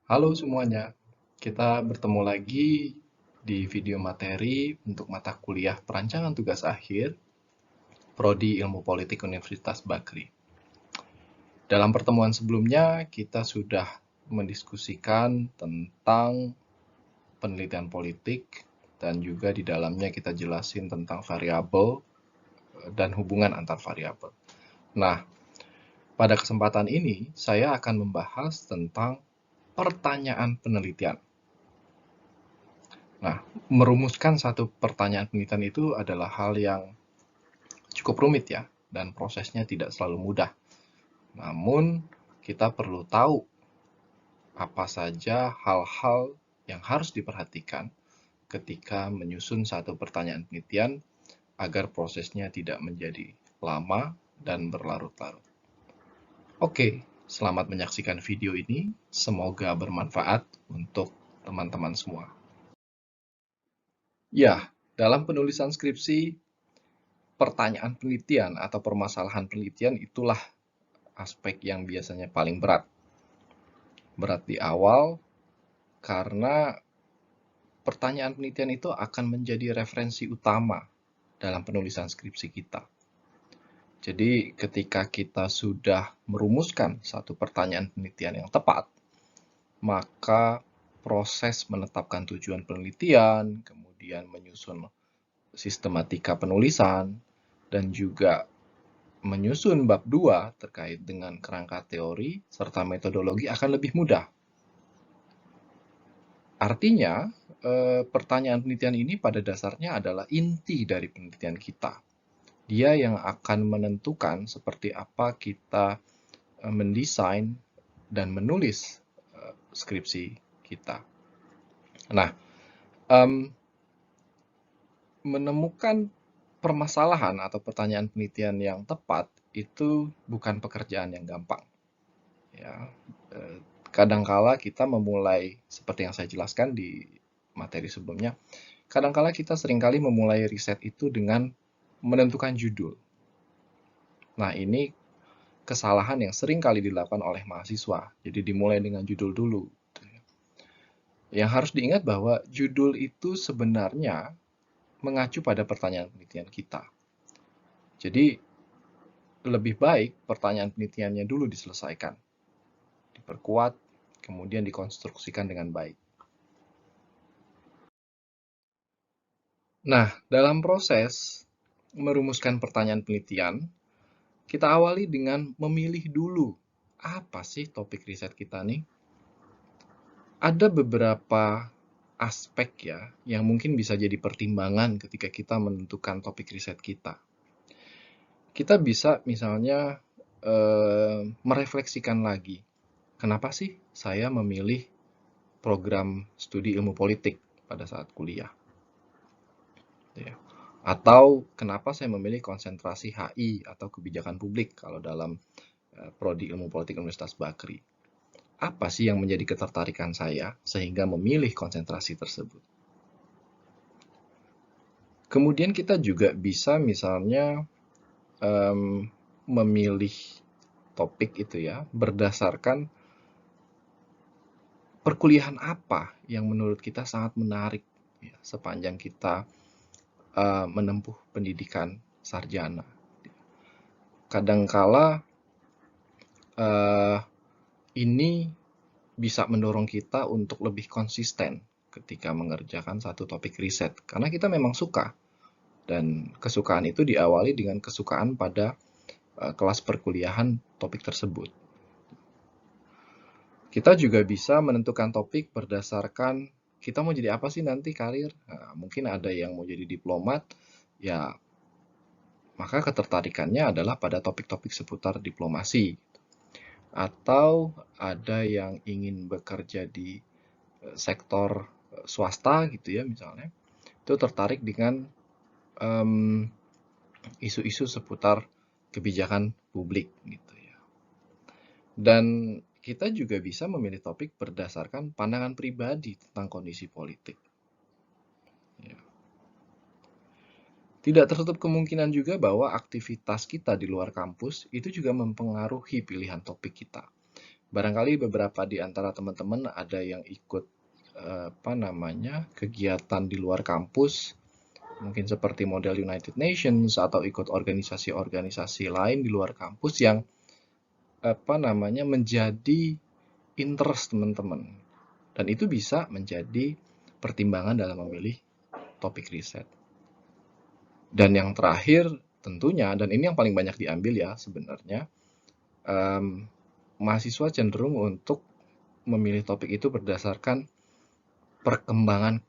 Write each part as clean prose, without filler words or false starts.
Halo semuanya, kita bertemu lagi di video materi untuk mata kuliah perancangan tugas akhir Prodi Ilmu Politik Universitas Bagri. Dalam pertemuan sebelumnya, kita sudah mendiskusikan tentang penelitian politik dan juga di dalamnya kita jelasin tentang variabel dan hubungan antar variabel. Nah, pada kesempatan ini saya akan membahas tentang pertanyaan penelitian. Nah, merumuskan satu pertanyaan penelitian itu adalah hal yang cukup rumit ya, dan prosesnya tidak selalu mudah. Namun, kita perlu tahu apa saja hal-hal yang harus diperhatikan ketika menyusun satu pertanyaan penelitian agar prosesnya tidak menjadi lama dan berlarut-larut. Oke, selamat menyaksikan video ini. Semoga bermanfaat untuk teman-teman semua. Ya, dalam penulisan skripsi, pertanyaan penelitian atau permasalahan penelitian itulah aspek yang biasanya paling berat. Berat di awal karena pertanyaan penelitian itu akan menjadi referensi utama dalam penulisan skripsi kita. Jadi ketika kita sudah merumuskan satu pertanyaan penelitian yang tepat, maka proses menetapkan tujuan penelitian, kemudian menyusun sistematika penulisan, dan juga menyusun bab 2 terkait dengan kerangka teori serta metodologi akan lebih mudah. Artinya, pertanyaan penelitian ini pada dasarnya adalah inti dari penelitian kita. Dia yang akan menentukan seperti apa kita mendesain dan menulis skripsi kita. Nah, menemukan permasalahan atau pertanyaan penelitian yang tepat itu bukan pekerjaan yang gampang. Ya, kadangkala kita memulai seperti yang saya jelaskan di materi sebelumnya. Kadangkala kita seringkali memulai riset itu dengan menentukan judul. Nah, ini kesalahan yang sering kali dilakukan oleh mahasiswa. Jadi dimulai dengan judul dulu. Yang harus diingat bahwa judul itu sebenarnya mengacu pada pertanyaan penelitian kita. Jadi lebih baik pertanyaan penelitiannya dulu diselesaikan, diperkuat, kemudian dikonstruksikan dengan baik. Nah, dalam proses merumuskan pertanyaan penelitian, kita awali dengan memilih dulu apa sih topik riset kita nih. Ada beberapa aspek ya yang mungkin bisa jadi pertimbangan ketika kita menentukan topik riset kita. Kita bisa misalnya merefleksikan lagi, kenapa sih saya memilih program studi ilmu politik pada saat kuliah? Ya. Atau kenapa saya memilih konsentrasi HI atau kebijakan publik kalau dalam Prodi Ilmu Politik Universitas Bagri? Apa sih yang menjadi ketertarikan saya sehingga memilih konsentrasi tersebut? Kemudian kita juga bisa misalnya memilih topik itu ya berdasarkan perkuliahan apa yang menurut kita sangat menarik ya, sepanjang kita menempuh pendidikan sarjana. Kadangkala ini bisa mendorong kita untuk lebih konsisten ketika mengerjakan satu topik riset. Karena kita memang suka. Dan kesukaan itu diawali dengan kesukaan pada kelas perkuliahan topik tersebut. Kita juga bisa menentukan topik berdasarkan kita mau jadi apa sih nanti karir. Nah, mungkin ada yang mau jadi diplomat, ya maka ketertarikannya adalah pada topik-topik seputar diplomasi. Atau ada yang ingin bekerja di sektor swasta gitu ya misalnya, itu tertarik dengan isu-isu seputar kebijakan publik gitu ya. Dan kita juga bisa memilih topik berdasarkan pandangan pribadi tentang kondisi politik. Ya. Tidak tertutup kemungkinan juga bahwa aktivitas kita di luar kampus itu juga mempengaruhi pilihan topik kita. Barangkali beberapa di antara teman-teman ada yang ikut kegiatan di luar kampus, mungkin seperti model United Nations atau ikut organisasi-organisasi lain di luar kampus yang menjadi interest teman-teman. Dan itu bisa menjadi pertimbangan dalam memilih topik riset. Dan yang terakhir tentunya, dan ini yang paling banyak diambil ya sebenarnya, mahasiswa cenderung untuk memilih topik itu berdasarkan perkembangan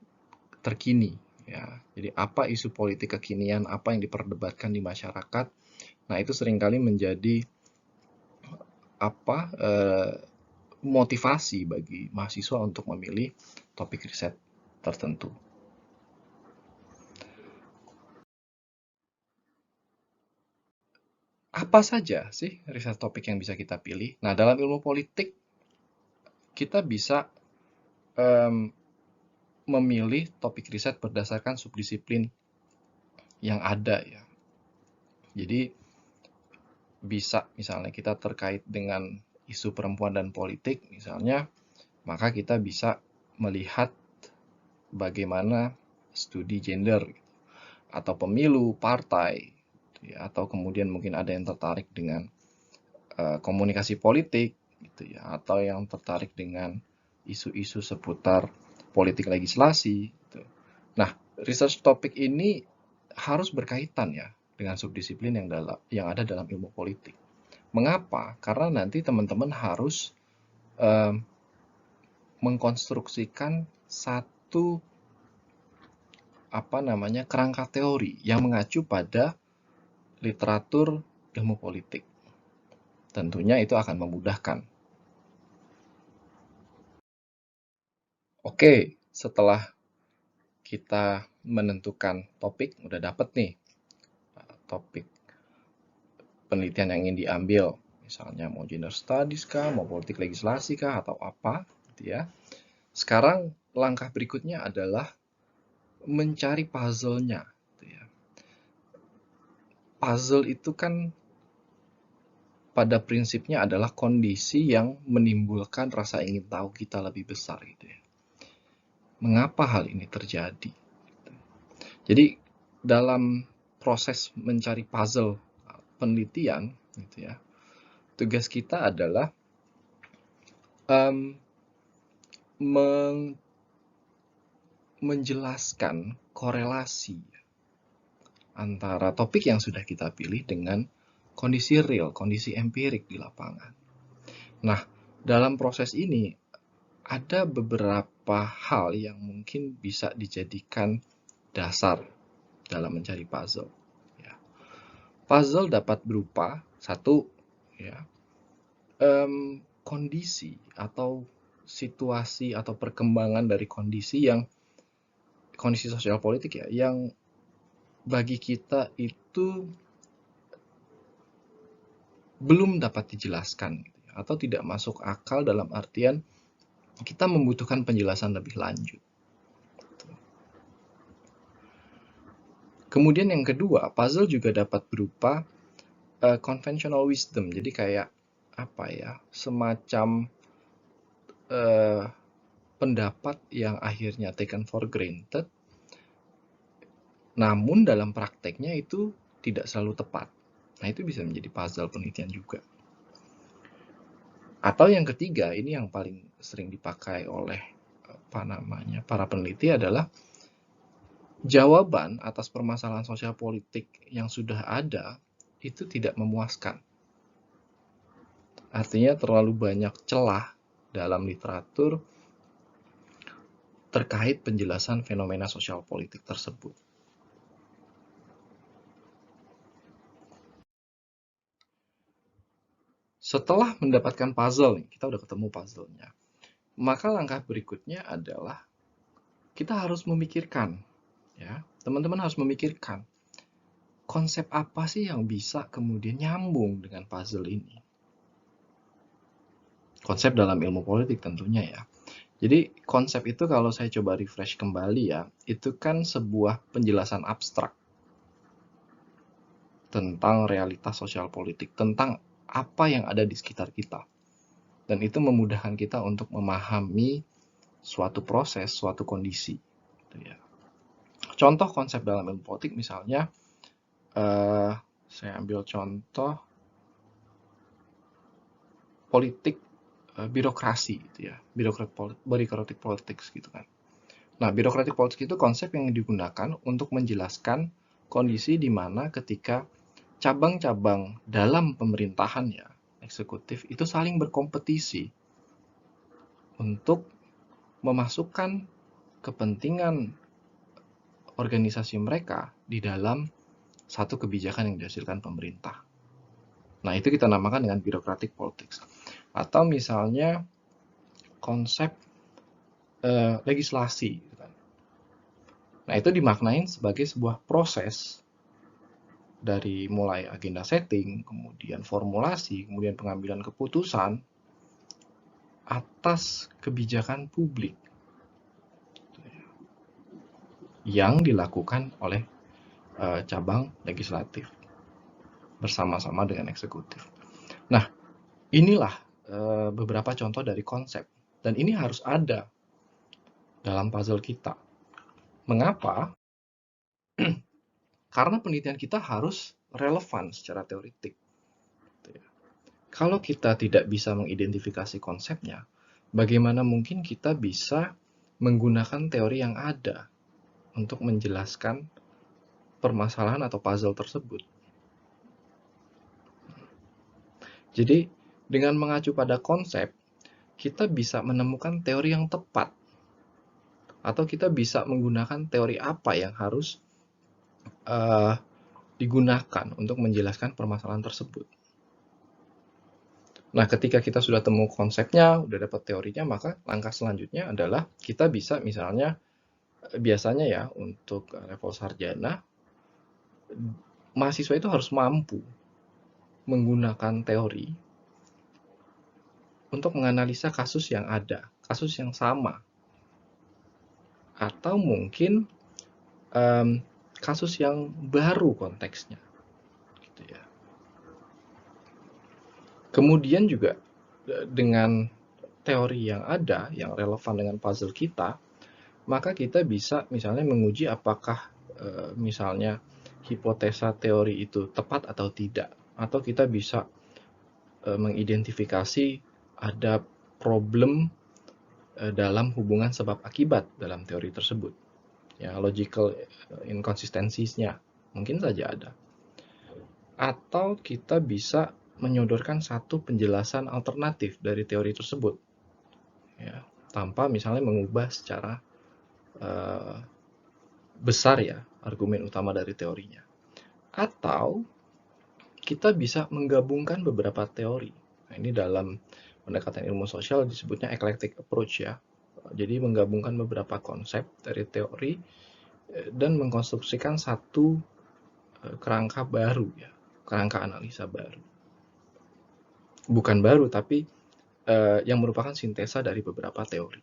terkini. Ya, jadi apa isu politik kekinian, apa yang diperdebatkan di masyarakat. Nah, itu seringkali menjadi motivasi bagi mahasiswa untuk memilih topik riset tertentu. Apa saja sih riset topik yang bisa kita pilih? Nah, dalam ilmu politik, kita bisa memilih topik riset berdasarkan subdisiplin yang ada ya. Jadi, bisa misalnya kita terkait dengan isu perempuan dan politik misalnya, maka kita bisa melihat bagaimana studi gender atau pemilu, partai, ya, atau kemudian mungkin ada yang tertarik dengan komunikasi politik, gitu ya, atau yang tertarik dengan isu-isu seputar politik legislasi. Gitu. Nah, research topik ini harus berkaitan ya dengan subdisiplin yang ada dalam ilmu politik. Mengapa? Karena nanti teman-teman harus mengkonstruksikan satu kerangka teori yang mengacu pada literatur ilmu politik. Tentunya itu akan memudahkan. Oke, setelah kita menentukan topik, udah dapet nih topik penelitian yang ingin diambil. Misalnya mau gender studies kah, mau politik legislasi kah, atau apa, gitu ya. Sekarang langkah berikutnya adalah mencari puzzle-nya. Gitu ya. Puzzle itu kan pada prinsipnya adalah kondisi yang menimbulkan rasa ingin tahu kita lebih besar gitu ya. Mengapa hal ini terjadi? Jadi dalam proses mencari puzzle penelitian gitu ya, tugas kita adalah menjelaskan korelasi antara topik yang sudah kita pilih dengan kondisi real, kondisi empirik di lapangan. Nah, dalam proses ini ada beberapa hal yang mungkin bisa dijadikan dasar dalam mencari puzzle. Ya. Puzzle dapat berupa satu, ya, kondisi atau situasi atau perkembangan dari kondisi sosial politik ya, yang bagi kita itu belum dapat dijelaskan atau tidak masuk akal dalam artian kita membutuhkan penjelasan lebih lanjut. Kemudian yang kedua, puzzle juga dapat berupa conventional wisdom. Jadi kayak semacam pendapat yang akhirnya taken for granted, namun dalam prakteknya itu tidak selalu tepat. Nah, itu bisa menjadi puzzle penelitian juga. Atau yang ketiga, ini yang paling sering dipakai oleh para peneliti adalah jawaban atas permasalahan sosial politik yang sudah ada itu tidak memuaskan. Artinya terlalu banyak celah dalam literatur terkait penjelasan fenomena sosial politik tersebut. Setelah mendapatkan puzzle, kita udah ketemu puzzle-nya. Maka langkah berikutnya adalah kita harus memikirkan, ya, teman-teman harus memikirkan konsep apa sih yang bisa kemudian nyambung dengan puzzle ini. Konsep dalam ilmu politik tentunya ya. Jadi konsep itu kalau saya coba refresh kembali ya, itu kan sebuah penjelasan abstrak tentang realitas sosial politik, tentang apa yang ada di sekitar kita. Dan itu memudahkan kita untuk memahami suatu proses, suatu kondisi. Contoh konsep dalam ilmu politik misalnya, saya ambil contoh politik birokrasi, gitu ya, birokratik politics gitu kan. Nah, birokratik politik itu konsep yang digunakan untuk menjelaskan kondisi di mana ketika cabang-cabang dalam pemerintahan ya, eksekutif itu saling berkompetisi untuk memasukkan kepentingan organisasi mereka di dalam satu kebijakan yang dihasilkan pemerintah. Nah, itu kita namakan dengan birokratik politics. Atau misalnya konsep legislasi. Nah, itu dimaknain sebagai sebuah proses dari mulai agenda setting, kemudian formulasi, kemudian pengambilan keputusan atas kebijakan publik yang dilakukan oleh cabang legislatif bersama-sama dengan eksekutif. Nah, inilah beberapa contoh dari konsep, dan ini harus ada dalam puzzle kita. Mengapa? Karena penelitian kita harus relevan secara teoritik. Kalau kita tidak bisa mengidentifikasi konsepnya, bagaimana mungkin kita bisa menggunakan teori yang ada untuk menjelaskan permasalahan atau puzzle tersebut? Jadi, dengan mengacu pada konsep, kita bisa menemukan teori yang tepat, atau kita bisa menggunakan teori apa yang harus digunakan untuk menjelaskan permasalahan tersebut. Nah, ketika kita sudah temu konsepnya, udah dapat teorinya, maka langkah selanjutnya adalah kita bisa misalnya, biasanya ya untuk level sarjana, mahasiswa itu harus mampu menggunakan teori untuk menganalisa kasus yang ada, kasus yang sama, atau mungkin kasus yang baru konteksnya. Gitu ya. Kemudian juga dengan teori yang ada, yang relevan dengan puzzle kita, maka kita bisa misalnya menguji apakah misalnya hipotesa teori itu tepat atau tidak. Atau kita bisa mengidentifikasi ada problem dalam hubungan sebab akibat dalam teori tersebut. Ya, logical inconsistencies-nya mungkin saja ada. Atau kita bisa menyodorkan satu penjelasan alternatif dari teori tersebut, ya, tanpa misalnya mengubah secara besar ya argumen utama dari teorinya. Atau kita bisa menggabungkan beberapa teori. Nah, ini dalam pendekatan ilmu sosial disebutnya eclectic approach ya. Jadi menggabungkan beberapa konsep dari teori dan mengkonstruksikan satu kerangka baru ya, kerangka analisa baru. Bukan baru, tapi yang merupakan sintesa dari beberapa teori.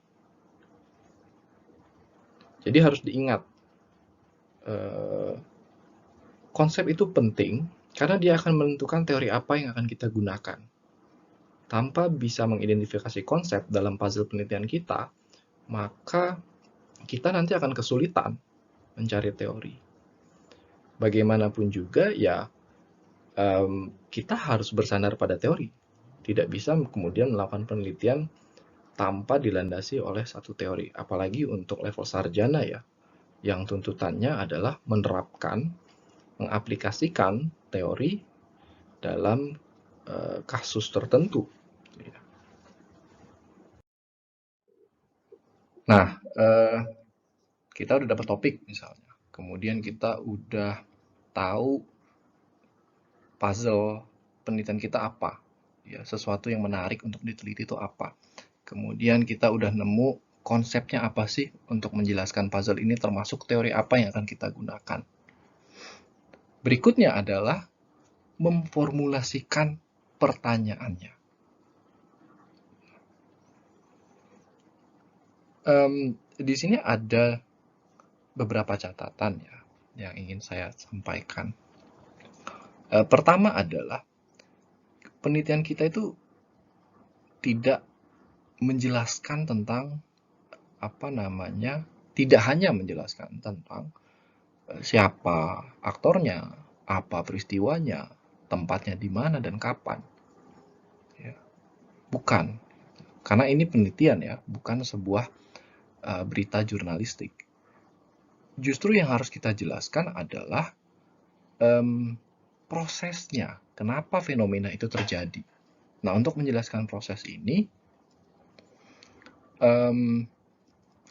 Jadi harus diingat, konsep itu penting karena dia akan menentukan teori apa yang akan kita gunakan. Tanpa bisa mengidentifikasi konsep dalam puzzle penelitian kita, maka kita nanti akan kesulitan mencari teori. Bagaimanapun juga ya, kita harus bersandar pada teori. Tidak bisa kemudian melakukan penelitian tanpa dilandasi oleh satu teori. Apalagi untuk level sarjana ya, yang tuntutannya adalah menerapkan, mengaplikasikan teori dalam kasus tertentu. Nah, kita udah dapat topik misalnya, kemudian kita udah tahu puzzle penelitian kita apa, ya, sesuatu yang menarik untuk diteliti itu apa. Kemudian kita udah nemu konsepnya apa sih untuk menjelaskan puzzle ini, termasuk teori apa yang akan kita gunakan. Berikutnya adalah memformulasikan pertanyaannya. Di sini ada beberapa catatan ya yang ingin saya sampaikan. Pertama adalah penelitian kita itu tidak menjelaskan tentang tidak hanya menjelaskan tentang siapa aktornya, apa peristiwanya, tempatnya di mana dan kapan. Ya, bukan, karena ini penelitian ya, bukan sebuah berita jurnalistik. Justru yang harus kita jelaskan adalah prosesnya, kenapa fenomena itu terjadi. Nah, untuk menjelaskan proses ini,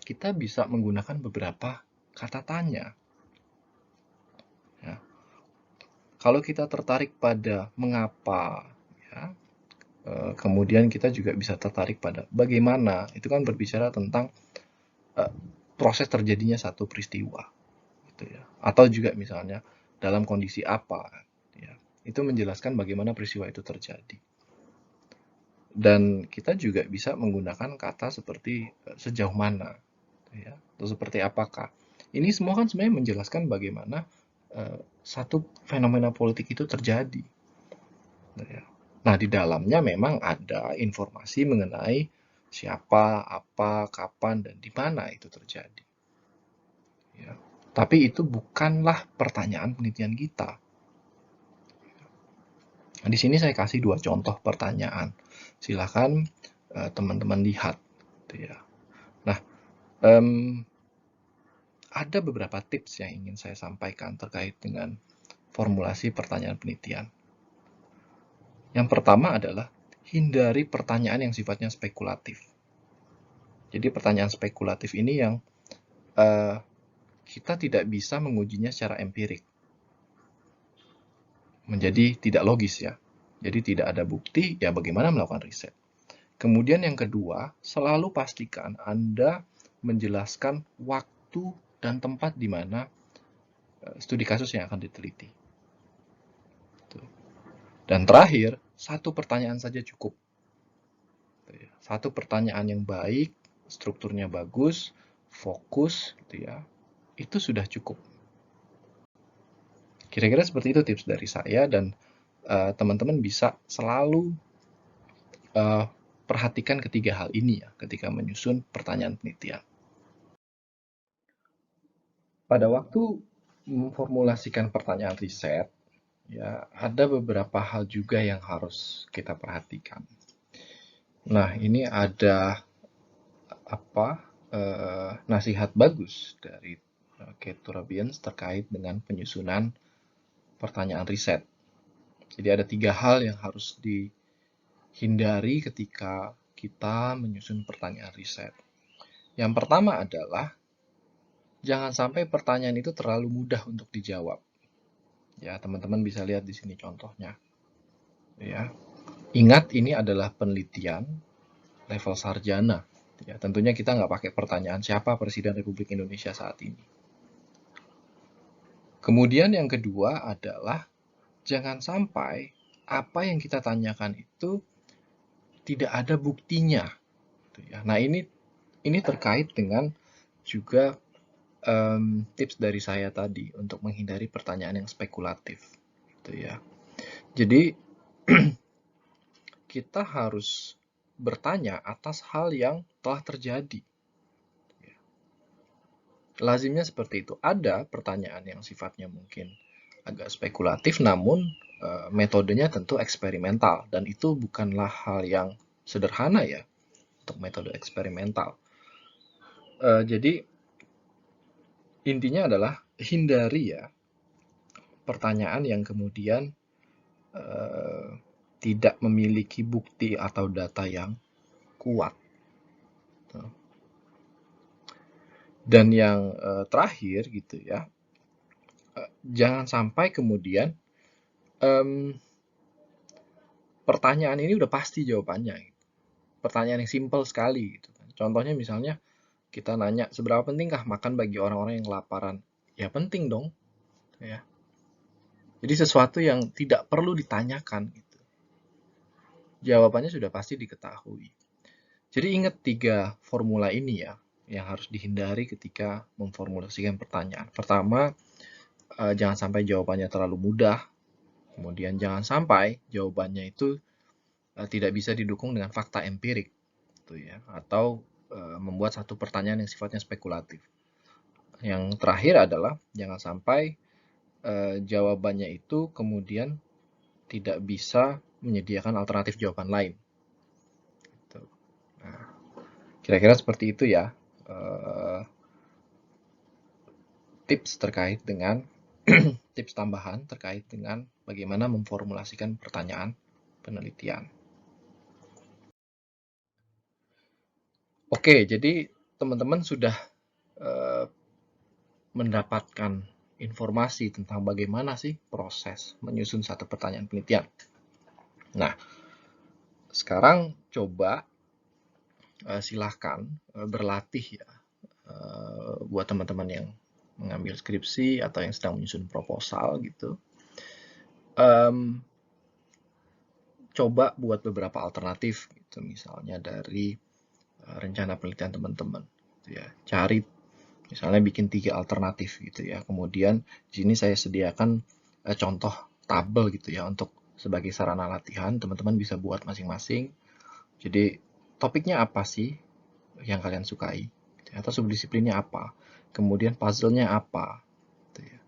kita bisa menggunakan beberapa kata tanya. Ya. Kalau kita tertarik pada mengapa, ya, kemudian kita juga bisa tertarik pada bagaimana. Itu kan berbicara tentang proses terjadinya satu peristiwa, gitu ya. Atau juga misalnya dalam kondisi apa, ya. Itu menjelaskan bagaimana peristiwa itu terjadi. Dan kita juga bisa menggunakan kata seperti sejauh mana, ya, atau seperti apakah. Ini semua kan sebenarnya menjelaskan bagaimana satu fenomena politik itu terjadi. Ya. Nah, di dalamnya memang ada informasi mengenai siapa, apa, kapan, dan di mana itu terjadi. Ya. Tapi itu bukanlah pertanyaan penelitian kita. Nah, di sini saya kasih 2 contoh pertanyaan. Silakan teman-teman lihat. Ya. Nah, ada beberapa tips yang ingin saya sampaikan terkait dengan formulasi pertanyaan penelitian. Yang pertama adalah hindari pertanyaan yang sifatnya spekulatif. Jadi pertanyaan spekulatif ini yang kita tidak bisa mengujinya secara empirik. Menjadi tidak logis ya. Jadi tidak ada bukti, ya bagaimana melakukan riset. Kemudian yang kedua, selalu pastikan Anda menjelaskan waktu dan tempat di mana studi kasus yang akan diteliti. Dan terakhir, satu pertanyaan saja cukup. Satu pertanyaan yang baik, strukturnya bagus, fokus, gitu ya, itu sudah cukup. Kira-kira seperti itu tips dari saya, dan teman-teman bisa selalu perhatikan ketiga hal ini ya ketika menyusun pertanyaan penelitian. Pada waktu memformulasikan pertanyaan riset, ya ada beberapa hal juga yang harus kita perhatikan. Nah, ini ada nasihat bagus dari Kate Turabians terkait dengan penyusunan pertanyaan riset. Jadi ada 3 hal yang harus dihindari ketika kita menyusun pertanyaan riset. Yang pertama adalah jangan sampai pertanyaan itu terlalu mudah untuk dijawab. Ya, teman-teman bisa lihat di sini contohnya. Ya. Ingat ini adalah penelitian level sarjana. Ya, tentunya kita nggak pakai pertanyaan siapa Presiden Republik Indonesia saat ini. Kemudian yang kedua adalah jangan sampai apa yang kita tanyakan itu tidak ada buktinya. Nah, ini terkait dengan juga tips dari saya tadi untuk menghindari pertanyaan yang spekulatif. Gitu ya. Jadi kita harus bertanya atas hal yang telah terjadi. Lazimnya seperti itu. Ada pertanyaan yang sifatnya mungkin agak spekulatif, namun metodenya tentu eksperimental, dan itu bukanlah hal yang sederhana ya untuk metode eksperimental. Jadi intinya adalah hindari ya pertanyaan yang kemudian tidak memiliki bukti atau data yang kuat. Dan yang terakhir gitu ya, jangan sampai kemudian pertanyaan ini udah pasti jawabannya. Pertanyaan yang simpel sekali gitu. Contohnya misalnya kita nanya seberapa pentingkah makan bagi orang-orang yang kelaparan? Ya penting dong. Ya. Jadi sesuatu yang tidak perlu ditanyakan gitu. Jawabannya sudah pasti diketahui. Jadi ingat 3 formula ini ya yang harus dihindari ketika memformulasikan pertanyaan. Pertama, jangan sampai jawabannya terlalu mudah. Kemudian jangan sampai jawabannya itu tidak bisa didukung dengan fakta empirik, gitu ya, atau membuat satu pertanyaan yang sifatnya spekulatif. Yang terakhir adalah jangan sampai jawabannya itu kemudian tidak bisa menyediakan alternatif jawaban lain. Gitu. Nah, kira-kira seperti itu ya tips terkait dengan tips tambahan terkait dengan bagaimana memformulasikan pertanyaan penelitian. Oke, jadi teman-teman sudah mendapatkan informasi tentang bagaimana sih proses menyusun satu pertanyaan penelitian. Nah, sekarang coba silahkan berlatih ya buat teman-teman yang mengambil skripsi atau yang sedang menyusun proposal gitu. Coba buat beberapa alternatif gitu, misalnya dari rencana penelitian teman-teman gitu ya. Cari misalnya bikin 3 alternatif gitu ya. Kemudian di sini saya sediakan contoh tabel gitu ya untuk sebagai sarana latihan, teman-teman bisa buat masing-masing. Jadi topiknya apa sih yang kalian sukai? Gitu ya, atau subdisiplinnya apa? Kemudian puzzle-nya apa? Gitu ya.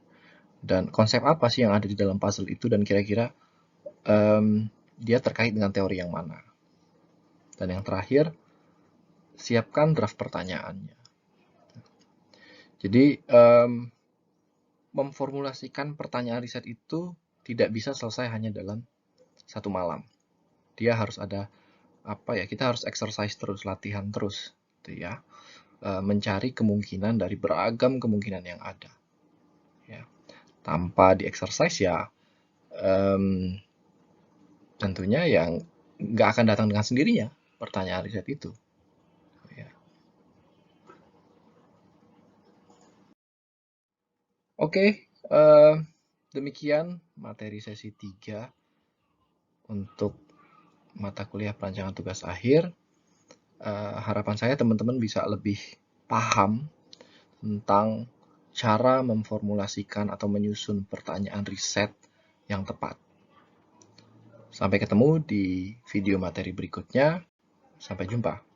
Dan konsep apa sih yang ada di dalam puzzle itu dan kira-kira dia terkait dengan teori yang mana? Dan yang terakhir, siapkan draft pertanyaannya. Jadi memformulasikan pertanyaan riset itu tidak bisa selesai hanya dalam satu malam. Dia harus ada kita harus exercise terus, latihan terus, gitu ya. Mencari kemungkinan dari beragam kemungkinan yang ada. Ya. Tanpa di exercise ya tentunya yang nggak akan datang dengan sendirinya pertanyaan riset itu. Ya. Oke, demikian materi sesi 3 untuk mata kuliah perancangan tugas akhir. Harapan saya teman-teman bisa lebih paham tentang cara memformulasikan atau menyusun pertanyaan riset yang tepat. Sampai ketemu di video materi berikutnya. Sampai jumpa.